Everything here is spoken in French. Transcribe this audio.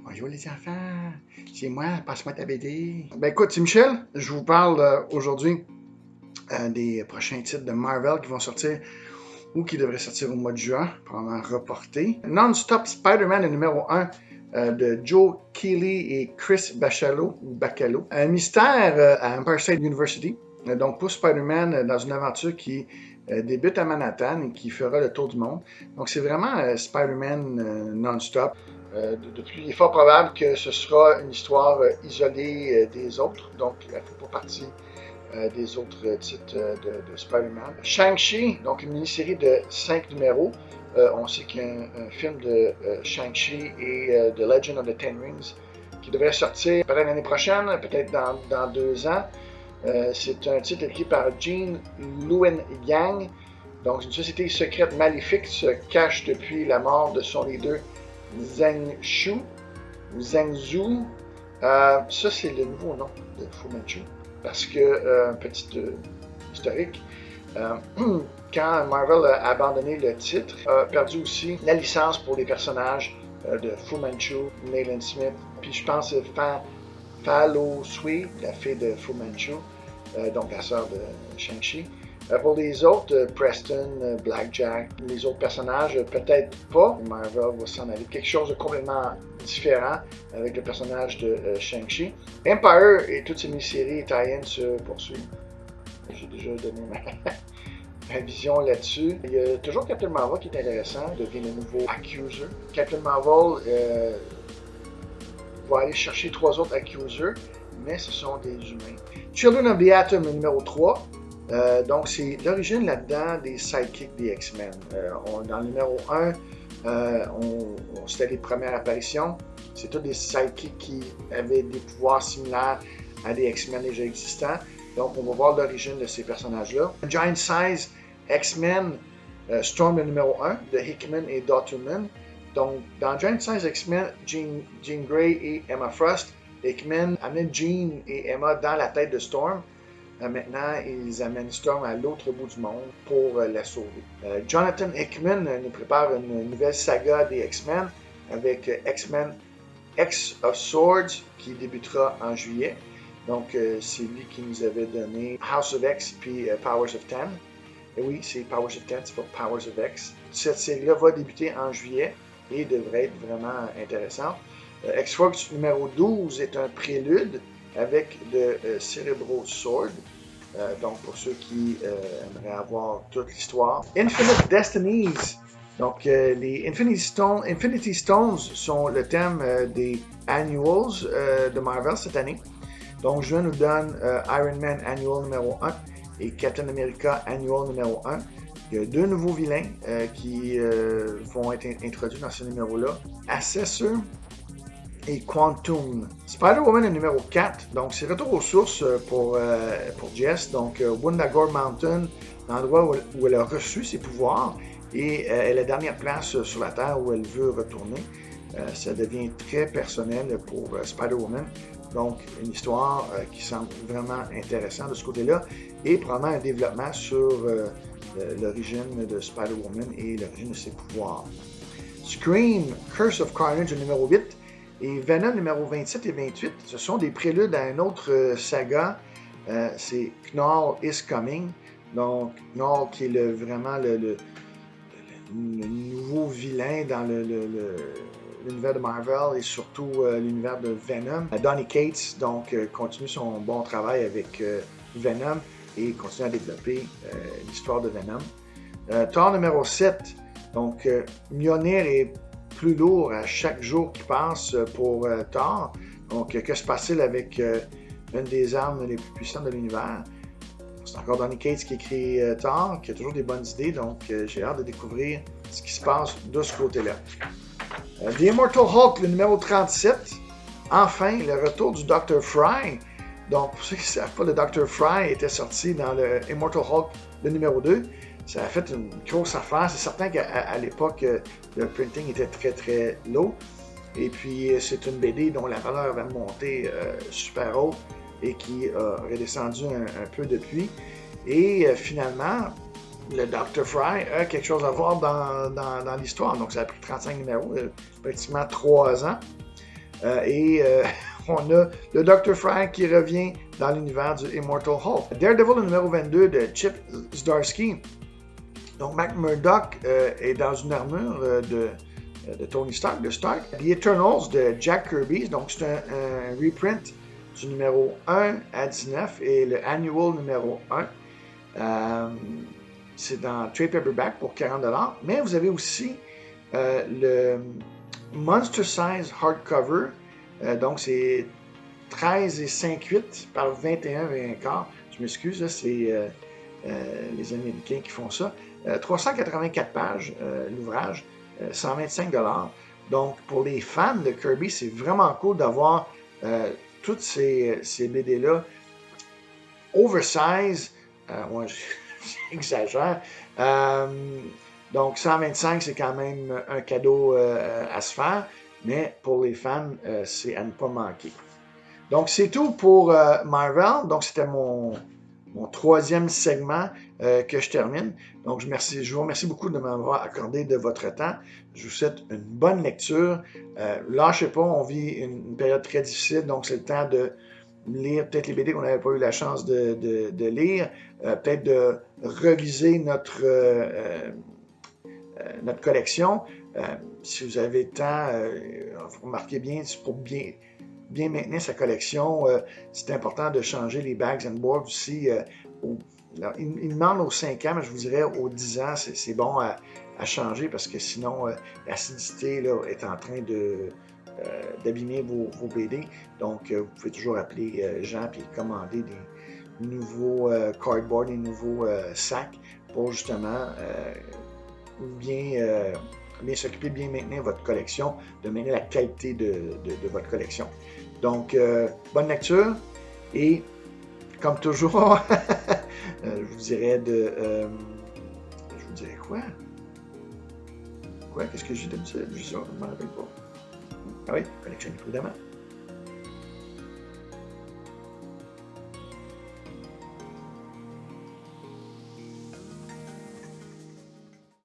Bonjour les enfants, c'est moi, passe-moi ta BD. Ben écoute, c'est Michel, je vous parle aujourd'hui des prochains titres de Marvel qui vont sortir ou qui devraient sortir au mois de juin, probablement reportés. Non-Stop Spider-Man est numéro 1 de Joe Keighley et Chris Bachalo. Un mystère à Empire State University. Donc pour Spider-Man dans une aventure qui débute à Manhattan et qui fera le tour du monde. Donc c'est vraiment Spider-Man non-stop. Depuis, il est fort probable que ce sera une histoire isolée des autres, donc elle ne fait pas partie des autres titres de Spider-Man. Shang-Chi, donc une mini-série de 5 numéros. On sait qu'il y a un film de Shang-Chi et The Legend of the Ten Rings qui devrait sortir peut-être l'année prochaine, peut-être dans 2 ans. C'est un titre écrit par Gene Luen Yang. Donc, une société secrète maléfique se cache depuis la mort de son leader Zheng Zhu. Ça, c'est le nouveau nom de Fu Manchu. Parce que, petit historique, quand Marvel a abandonné le titre, a perdu aussi la licence pour les personnages de Fu Manchu, Nayland Smith, puis je pense Fa Lo Sui, la fille de Fu Manchu, donc la sœur de Shang-Chi. Pour les autres, Preston, Blackjack, les autres personnages, peut-être pas. Marvel va s'en aller quelque chose de complètement différent avec le personnage de Shang-Chi. Empire et toutes ces mini-séries tie-in se poursuivent. J'ai déjà donné ma vision là-dessus. Il y a toujours Captain Marvel qui est intéressant, devient le nouveau Accuser. Captain Marvel va aller chercher 3 autres Accusers, mais ce sont des humains. Children of the Atom numéro 3. Donc, c'est l'origine là-dedans des sidekicks des X-Men. Dans le numéro 1, c'était les premières apparitions. C'est tous des sidekicks qui avaient des pouvoirs similaires à des X-Men déjà existants. Donc, on va voir l'origine de ces personnages-là. Giant Size X-Men Storm le numéro 1 de Hickman et Dauterman. Donc, dans Giant Size X-Men, Jean Grey et Emma Frost, Hickman amène Jean et Emma dans la tête de Storm. Maintenant, ils amènent Storm à l'autre bout du monde pour la sauver. Jonathan Hickman nous prépare une nouvelle saga des X-Men avec X-Men X of Swords qui débutera en juillet. Donc, c'est lui qui nous avait donné House of X puis Powers of Ten. Et oui, c'est Powers of Ten, c'est pas Powers of X. Cette série-là va débuter en juillet et devrait être vraiment intéressante. X-Force numéro 12 est un prélude avec de Cerebro Sword. Donc, pour ceux qui aimeraient avoir toute l'histoire. Infinite Destinies. Donc, les Infinity Stones sont le thème des Annuals de Marvel cette année. Donc, je nous donne Iron Man Annual numéro 1 et Captain America Annual numéro 1. Il y a 2 nouveaux vilains qui vont être introduits dans ce numéro-là. Assessor et Quantum. Spider-Woman est numéro 4, donc c'est retour aux sources pour Jess. Donc, Wundagore Mountain, l'endroit où elle a reçu ses pouvoirs, et est la dernière place sur la Terre où elle veut retourner. Ça devient très personnel pour Spider-Woman. Donc, une histoire qui semble vraiment intéressante de ce côté-là, et probablement un développement sur l'origine de Spider-Woman et l'origine de ses pouvoirs. Scream, Curse of Carnage numéro 8, et Venom numéro 27 et 28, ce sont des préludes à une autre saga, c'est Knull is Coming. Donc, Knull qui est vraiment le nouveau vilain dans l'univers de Marvel et surtout l'univers de Venom. Donny Cates donc continue son bon travail avec Venom et continue à développer l'histoire de Venom. Thor numéro 7, donc Mjolnir est plus lourd à chaque jour qui passe pour Thor. Donc, que se passe-t-il avec une des armes les plus puissantes de l'univers? C'est encore Donny Cates qui écrit Thor, qui a toujours des bonnes idées, donc j'ai hâte de découvrir ce qui se passe de ce côté-là. The Immortal Hulk, le numéro 37. Enfin, le retour du Dr. Fry. Donc, pour ceux qui ne savent pas, le Dr. Fry était sorti dans le Immortal Hulk, le numéro 2. Ça a fait une grosse affaire. C'est certain qu'à l'époque, le printing était très, très low. Et puis, c'est une BD dont la valeur avait monté super haut et qui a redescendu un peu depuis. Et finalement, le Dr. Fry a quelque chose à voir dans l'histoire. Donc, ça a pris 35 numéros, pratiquement 3 ans. On a le Dr. Frank qui revient dans l'univers du Immortal Hulk. Daredevil, le numéro 22 de Chip Zdarsky. Donc, Matt Murdock est dans une armure de Tony Stark, de Stark. The Eternals de Jack Kirby. Donc, c'est un reprint du numéro 1 à 19 et le annual numéro 1. C'est dans trade paperback pour 40$. Mais vous avez aussi le Monster Size Hardcover. Donc, c'est 13 et 5/8 par 21 et un quart. Je m'excuse, c'est les Américains qui font ça. 384 pages, l'ouvrage, 125$. Donc, pour les fans de Kirby, c'est vraiment cool d'avoir toutes ces BD-là oversize. Moi, j'exagère. Donc, 125, c'est quand même un cadeau à se faire. Mais pour les fans, c'est à ne pas manquer. Donc, c'est tout pour Marvel. Donc, c'était mon troisième segment que je termine. Donc, je vous remercie beaucoup de m'avoir accordé de votre temps. Je vous souhaite une bonne lecture. Lâchez pas, on vit une période très difficile, donc c'est le temps de lire peut-être les BD qu'on n'avait pas eu la chance de lire, peut-être de reviser notre collection. Si vous avez le temps, vous remarquez bien, pour bien maintenir sa collection, c'est important de changer les bags and boards aussi. Il demande aux 5 ans, mais je vous dirais aux 10 ans, c'est bon à changer parce que sinon, l'acidité là, est en train d'abîmer vos BD. Donc, vous pouvez toujours appeler Jean et commander des nouveaux cardboard, des nouveaux sacs pour justement bien s'occuper, bien maintenir votre collection, de maintenir la qualité de votre collection. Donc, bonne lecture et comme toujours, je vous dirais je vous dirais quoi? Qu'est-ce que j'ai d'habitude? Je ne m'en rappelle pas. Ah oui, collectionnez prudemment.